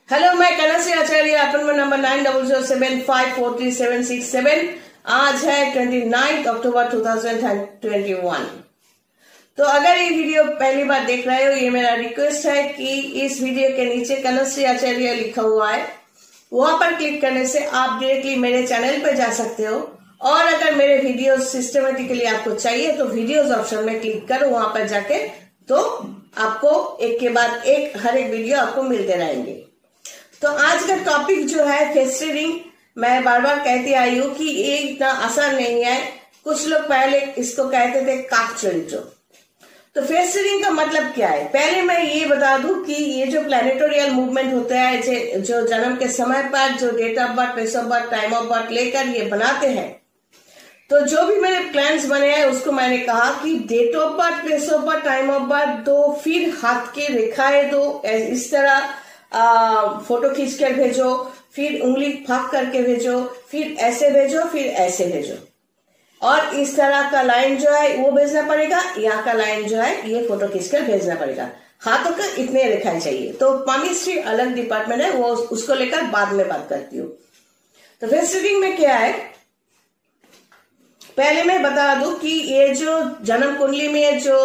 Hello, मैं कनश्री आचार्य, appointment number 9007543767। आज है 29 अक्टूबर 2021। तो अगर ये वीडियो पहली बार देख रहे हो, ये मेरा रिक्वेस्ट है कि इस वीडियो के नीचे कनश्री आचार्य लिखा हुआ है, वहां पर क्लिक करने से आप डायरेक्टली मेरे चैनल पर जा सकते हो। और अगर मेरे वीडियो सिस्टमेटिकली आपको चाहिए तो वीडियोस ऑप्शन में क्लिक करो, वहां पर जाके तो आपको एक के बाद एक हर एक वीडियो आपको मिलते रहेंगे। तो आज का टॉपिक जो है फेस रीडिंग, मैं बार बार कहती आई हूँ कि ये इतना आसान नहीं है। कुछ लोग पहले इसको कहते थे काक चरित्र। तो फेस रीडिंग का मतलब क्या है, पहले मैं ये बता दूं कि ये जो प्लैनेटोरियल मूवमेंट होता है, जो जन्म के समय पर जो date of birth, place of birth, time of birth लेकर ये बनाते हैं, तो जो भी मेरे प्लान्स बने हैं उसको मैंने कहा कि date of birth, place of birth, time of birth दो, फिर हाथ के रेखाएं दो, इस तरह फोटो खींच कर भेजो, फिर उंगली फाक करके भेजो, फिर ऐसे भेजो, फिर ऐसे भेजो, और इस तरह का लाइन जो है वो भेजना पड़ेगा। यहाँ का लाइन जो है ये फोटो खींचकर भेजना पड़ेगा। हाथों का इतने रेखाएं चाहिए। तो पामिस्ट्री अलग डिपार्टमेंट है, वो उसको लेकर बाद में बात करती हूँ। तो फेस रीडिंग में क्या है, पहले मैं बता दूं कि ये जो जन्म कुंडली में जो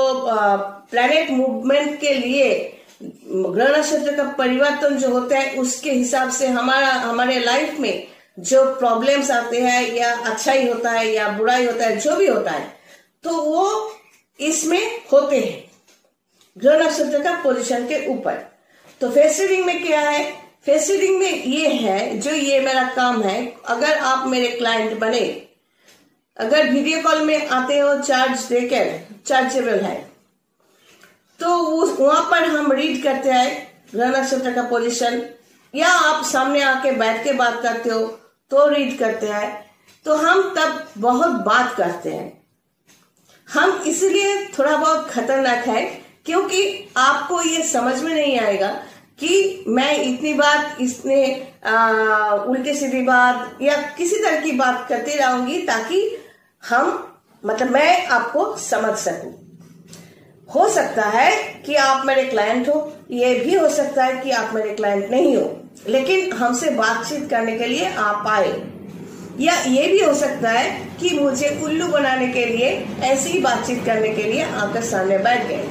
प्लैनेट मूवमेंट के लिए ग्रह नक्षत्र का परिवर्तन जो होता है, उसके हिसाब से हमारे लाइफ में जो प्रॉब्लम्स आते हैं, या अच्छा ही होता है या बुरा ही होता है, जो भी होता है, तो वो इसमें होते हैं ग्रह नक्षत्र का पोजीशन के ऊपर। तो फेस रीडिंग में क्या है, फेस रीडिंग में ये है, जो ये मेरा काम है, अगर आप मेरे क्लाइंट बने, अगर वीडियो कॉल में आते हो चार्ज देकर, चार्जेबल है, तो वहां पर हम रीड करते हैं ग्रह नक्षत्र का पोजीशन, या आप सामने आके बैठ के बात करते हो तो रीड करते हैं। तो हम तब बहुत बात करते हैं। हम इसलिए थोड़ा बहुत खतरनाक है क्योंकि आपको ये समझ में नहीं आएगा कि मैं इतनी बात, इसने उल्टी सीधी बात या किसी तरह की बात करती रहूंगी ताकि मैं आपको समझ सकूं। हो सकता है कि आप मेरे क्लाइंट हो, ये भी हो सकता है कि आप मेरे क्लाइंट नहीं हो, लेकिन हमसे बातचीत करने के लिए आप आए, या ये भी हो सकता है कि मुझे उल्लू बनाने के लिए, ऐसी बातचीत करने के लिए आकर सामने बैठ गए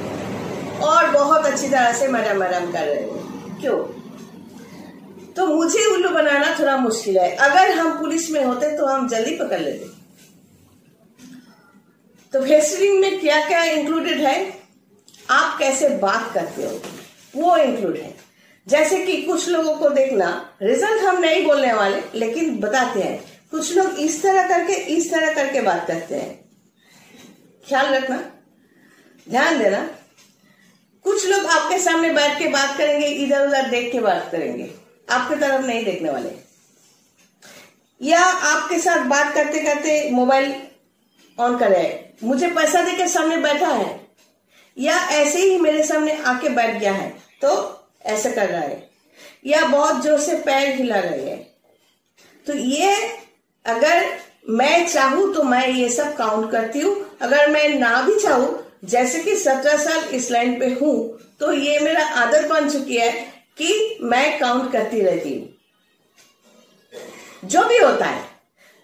और बहुत अच्छी तरह से मरम कर रहे हैं। क्यों? तो मुझे उल्लू बनाना थोड़ा मुश्किल है। अगर हम पुलिस में होते तो हम जल्दी पकड़ लेते। तो फेस रीडिंग में क्या क्या इंक्लूडेड है, आप कैसे बात करते हो वो इंक्लूड है। जैसे कि कुछ लोगों को देखना, रिजल्ट हम नहीं बोलने वाले लेकिन बताते हैं, कुछ लोग इस तरह करके बात करते हैं। ख्याल रखना, ध्यान देना। कुछ लोग आपके सामने बैठ के बात करेंगे, इधर उधर देख के बात करेंगे, आपके तरफ नहीं देखने वाले, या आपके साथ बात करते करते मोबाइल ऑन करे, मुझे पैसा देकर सामने बैठा है, या ऐसे ही मेरे सामने आके बैठ गया है तो ऐसे कर रहा है, या बहुत जोर से पैर हिला रहे हैं। तो ये अगर मैं चाहूं तो मैं ये सब काउंट करती हूँ। अगर मैं ना भी चाहूं, जैसे कि 17 साल इस लाइन पे हूं, तो ये मेरा आदत बन चुकी है कि मैं काउंट करती रहती हूँ जो भी होता है।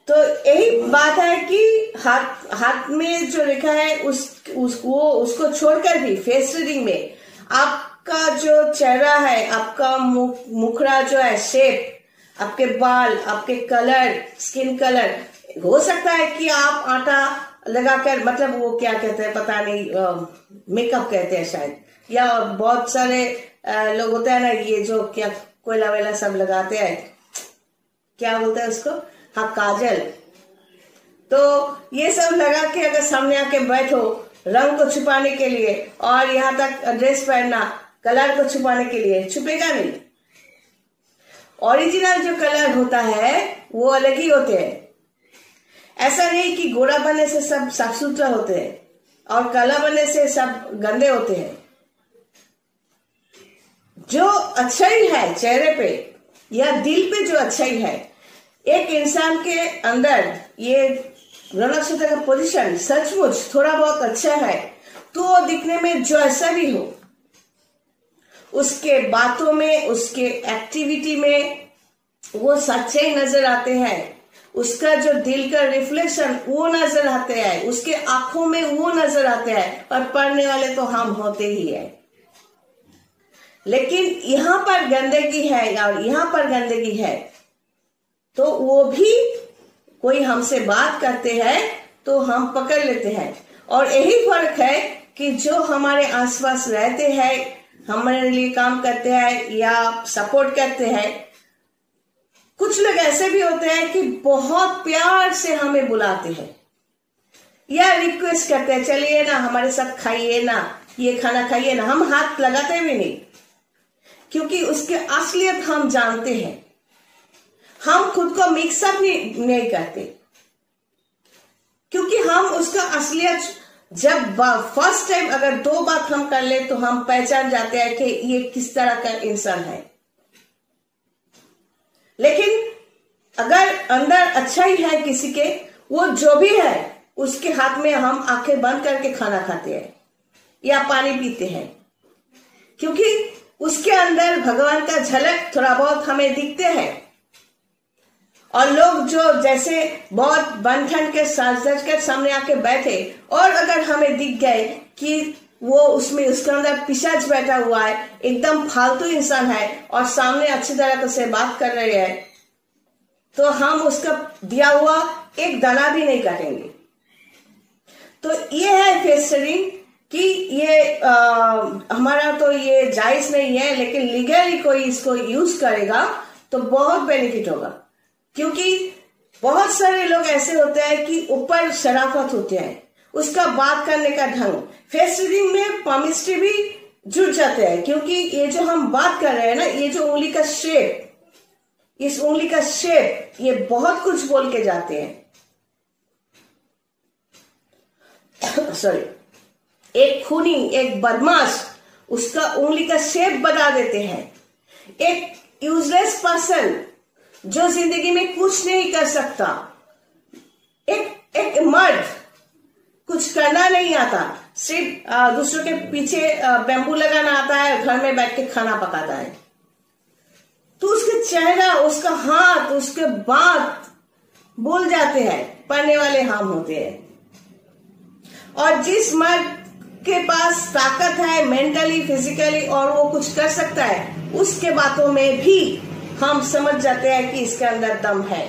तो यही बात है कि हाथ में जो लिखा है उसको छोड़कर भी फेस रीडिंग में आपका जो चेहरा है, आपका मुखड़ा जो है, शेप, आपके बाल, आपके कलर, स्किन कलर, हो सकता है कि आप आटा लगाकर, मतलब वो क्या कहते हैं पता नहीं, मेकअप कहते हैं शायद, या बहुत सारे लोग होते हैं ना, ये जो क्या कोयला वेला सब लगाते हैं, क्या बोलते हैं उसको, हाँ, काजल। तो ये सब लगा के अगर सामने आके बैठो रंग को छुपाने के लिए, और यहाँ तक ड्रेस पहनना कलर को छुपाने के लिए, छुपेगा नहीं। ओरिजिनल जो कलर होता है वो अलग ही होते हैं। ऐसा नहीं कि गोरा बनने से सब साफ सुथरा होते हैं और काला बनने से सब गंदे होते हैं। जो अच्छाई है चेहरे पे या दिल पे, जो अच्छाई है एक इंसान के अंदर, ये ग्रह नक्षत्र का पोजीशन सचमुच थोड़ा बहुत अच्छा है, तो वो दिखने में जो ऐसा भी हो, उसके बातों में, उसके एक्टिविटी में वो सच्चाई नजर आते हैं, उसका जो दिल का रिफ्लेक्शन वो नजर आते हैं, उसके आंखों में वो नजर आते हैं, और पढ़ने वाले तो हम होते ही है। लेकिन यहाँ पर गंदगी है और यहाँ पर गंदगी है, तो वो भी कोई हमसे बात करते हैं तो हम पकड़ लेते हैं। और यही फर्क है कि जो हमारे आसपास रहते हैं, हमारे लिए काम करते हैं या सपोर्ट करते हैं, कुछ लोग ऐसे भी होते हैं कि बहुत प्यार से हमें बुलाते हैं या रिक्वेस्ट करते हैं, चलिए ना हमारे साथ खाइए ना, ये खाना खाइए ना। हम हाथ लगाते भी नहीं, क्योंकि उसके असलियत हम जानते हैं। हम खुद को मिक्सअप नहीं करते, क्योंकि हम उसका असलियत जब फर्स्ट टाइम अगर 2 बात हम कर ले तो हम पहचान जाते हैं कि ये किस तरह का इंसान है। लेकिन अगर अंदर अच्छा ही है किसी के, वो जो भी है उसके हाथ में हम आंखें बंद करके खाना खाते हैं या पानी पीते हैं, क्योंकि उसके अंदर भगवान का झलक थोड़ा बहुत हमें दिखते हैं। और लोग जो जैसे बहुत बंधन के साथ के सामने आके बैठे, और अगर हमें दिख गए कि वो उसमें उसके अंदर पिशाच बैठा हुआ है, एकदम फालतू इंसान है, और सामने अच्छी तरह से बात कर रहे हैं, तो हम उसका दिया हुआ एक दाना भी नहीं काटेंगे। तो ये है फेस शेयरिंग कि ये हमारा तो ये जायज नहीं है, लेकिन लीगली कोई इसको यूज करेगा तो बहुत बेनिफिट होगा। क्योंकि बहुत सारे लोग ऐसे होते हैं कि ऊपर शराफत होते हैं, उसका बात करने का ढंग, फेस रीडिंग में पामिस्ट्री भी जुड़ जाते हैं। क्योंकि ये जो हम बात कर रहे हैं ना, ये जो उंगली का शेप, इस उंगली का शेप ये बहुत कुछ बोल के जाते हैं। सॉरी, एक खूनी, एक बदमाश उसका उंगली का शेप बता देते हैं। एक यूजलेस पर्सन जो जिंदगी में कुछ नहीं कर सकता, एक मर्द कुछ करना नहीं आता, सिर्फ दूसरों के पीछे बैम्बू लगाना आता है, घर में बैठ के खाना पकाता है, तो उसके चेहरा, उसका हाथ, उसके बात भूल जाते हैं। पढ़ने वाले हम होते हैं। और जिस मर्द के पास ताकत है मेंटली, फिजिकली, और वो कुछ कर सकता है, उसके बातों में भी हम समझ जाते हैं कि इसके अंदर दम है।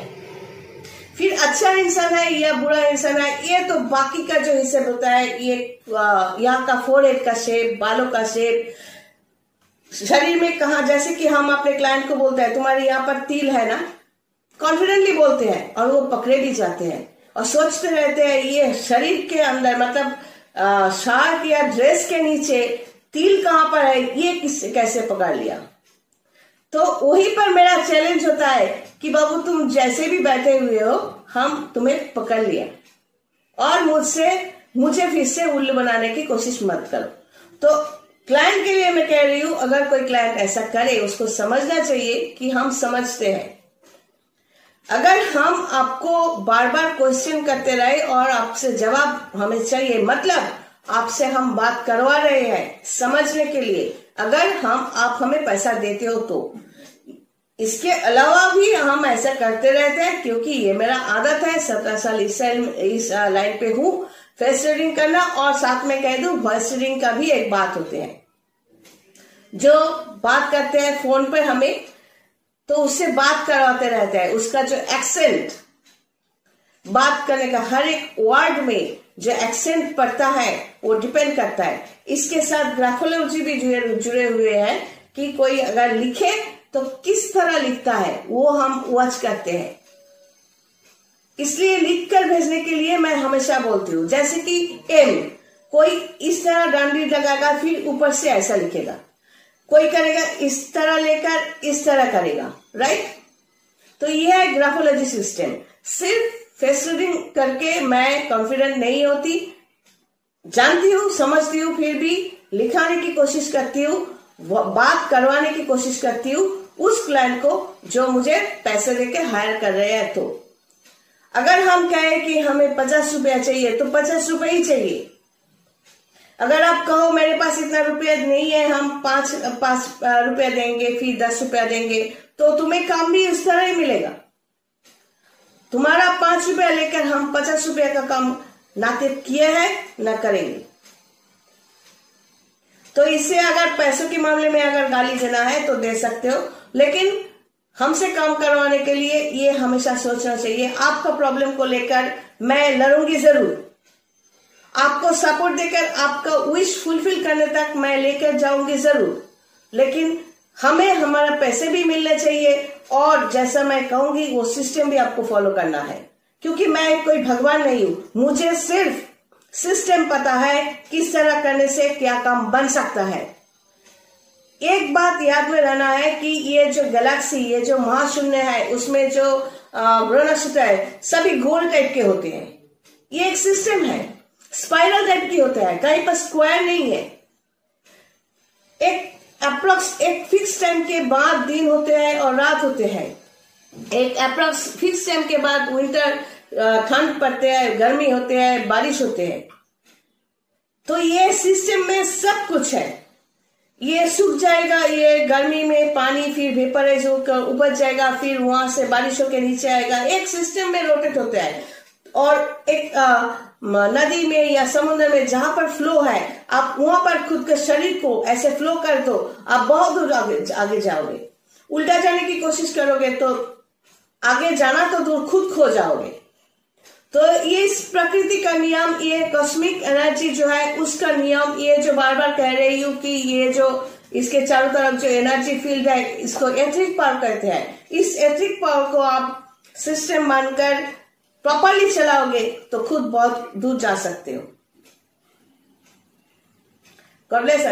फिर अच्छा इंसान है या बुरा इंसान है, ये तो बाकी का जो हिस्सा होता है, ये यहाँ का फोरहेड का शेप, बालों का शेप, शरीर में कहा, जैसे कि हम अपने क्लाइंट को बोलते हैं तुम्हारे यहाँ पर तिल है ना, कॉन्फिडेंटली बोलते हैं, और वो पकड़े भी जाते हैं और सोचते रहते हैं ये शरीर के अंदर, मतलब शर्ट या ड्रेस के नीचे तिल कहाँ पर है, ये कैसे पकड़ लिया। तो वहीं पर मेरा चैलेंज होता है कि बाबू तुम जैसे भी बैठे हुए हो, हम तुम्हें पकड़ लिया, और मुझे फिर से उल्लू बनाने की कोशिश मत करो। तो क्लाइंट के लिए मैं कह रही हूं, अगर कोई क्लाइंट ऐसा करे, उसको समझना चाहिए कि हम समझते हैं। अगर हम आपको बार बार क्वेश्चन करते रहे और आपसे जवाब हमें चाहिए, मतलब आपसे हम बात करवा रहे हैं समझने के लिए, अगर आप हमें पैसा देते हो तो। इसके अलावा भी हम ऐसा करते रहते हैं, क्योंकि ये मेरा आदत है, 17 साल इस लाइन पे हूँ, फेस रीडिंग करना। और साथ में कह दूं, वॉइस रीडिंग का भी एक बात होते हैं, जो बात करते हैं फोन पे हमें, तो उससे बात करवाते रहते हैं। उसका जो एक्सेंट, बात करने का हर एक वर्ड में जो एक्सेंट पड़ता है वो डिपेंड करता है। इसके साथ ग्राफोलॉजी भी जुड़े हुए हैं कि कोई अगर लिखे तो किस तरह लिखता है, वो हम वॉच करते हैं। इसलिए लिख कर भेजने के लिए मैं हमेशा बोलती हूँ, जैसे कि एम, कोई इस तरह डंडी लगाएगा, फिर ऊपर से ऐसा लिखेगा, कोई करेगा इस तरह लेकर इस तरह करेगा, राइट। तो यह है ग्राफोलॉजी सिस्टम। सिर्फ फेस रीडिंग करके मैं कॉन्फिडेंट नहीं होती, जानती हूँ, समझती हूँ, फिर भी लिखाने की कोशिश करती हूँ, बात करवाने की कोशिश करती हूँ उस क्लाइंट को जो मुझे पैसे देके हायर कर रहे हैं। तो अगर हम कहें कि हमें 50 रुपया चाहिए तो 50 रुपए ही चाहिए। अगर आप कहो मेरे पास इतना रुपया नहीं है, हम 5 रुपया देंगे, फिर 10 रुपया देंगे, तो तुम्हें काम भी उस तरह ही मिलेगा। तुम्हारा 5 रुपया लेकर हम 50 रुपया का काम ना तो किए है ना करेंगे। तो इससे अगर पैसों के मामले में अगर गाली देना है तो दे सकते हो, लेकिन हमसे काम करवाने के लिए ये हमेशा सोचना चाहिए, आपका प्रॉब्लम को लेकर मैं लड़ूंगी जरूर, आपको सपोर्ट देकर आपका विश फुलफिल करने तक मैं लेकर जाऊंगी जरूर, लेकिन हमें हमारा पैसे भी मिलने चाहिए और जैसा मैं कहूंगी वो सिस्टम भी आपको फॉलो करना है, क्योंकि मैं कोई भगवान नहीं हूं। मुझे सिर्फ सिस्टम पता है किस तरह करने से क्या काम बन सकता है। एक बात याद में रहना है कि ये जो गैलेक्सी, ये जो महाशून्य है, उसमें जो ग्रह नक्षत्र है सभी गोल टाइप के होते हैं। ये एक सिस्टम है, स्पाइरल टाइप की होता है, कहीं पर स्क्वायर नहीं है। एक अप्रोक्स एक फिक्स टाइम के बाद दिन होते हैं और रात होते हैं, एक अप्रोक्स फिक्स टाइम के बाद विंटर ठंड पड़ते हैं, गर्मी होते हैं, बारिश होते हैं। तो ये सिस्टम में सब कुछ है। ये सूख जाएगा, ये गर्मी में पानी फिर वेपराइज होकर ऊपर जाएगा, फिर वहां से बारिश होकर नीचे आएगा। एक सिस्टम में रोटेट होता है। और एक नदी में या समुद्र में जहां पर फ्लो है, आप वहां पर खुद के शरीर को ऐसे फ्लो कर दो, आप बहुत दूर आगे जाओगे। उल्टा जाने की कोशिश करोगे तो आगे जाना तो दूर, खुद खो जाओगे। तो ये इस प्रकृति का नियम, ये कॉस्मिक एनर्जी जो है उसका नियम, ये जो बार बार कह रही हूँ कि ये जो इसके चारों तरफ जो एनर्जी फील्ड है इसको एथरिक पावर कहते हैं। इस एथरिक पावर को आप सिस्टम मानकर प्रॉपरली चलाओगे तो खुद बहुत दूर जा सकते हो। God bless.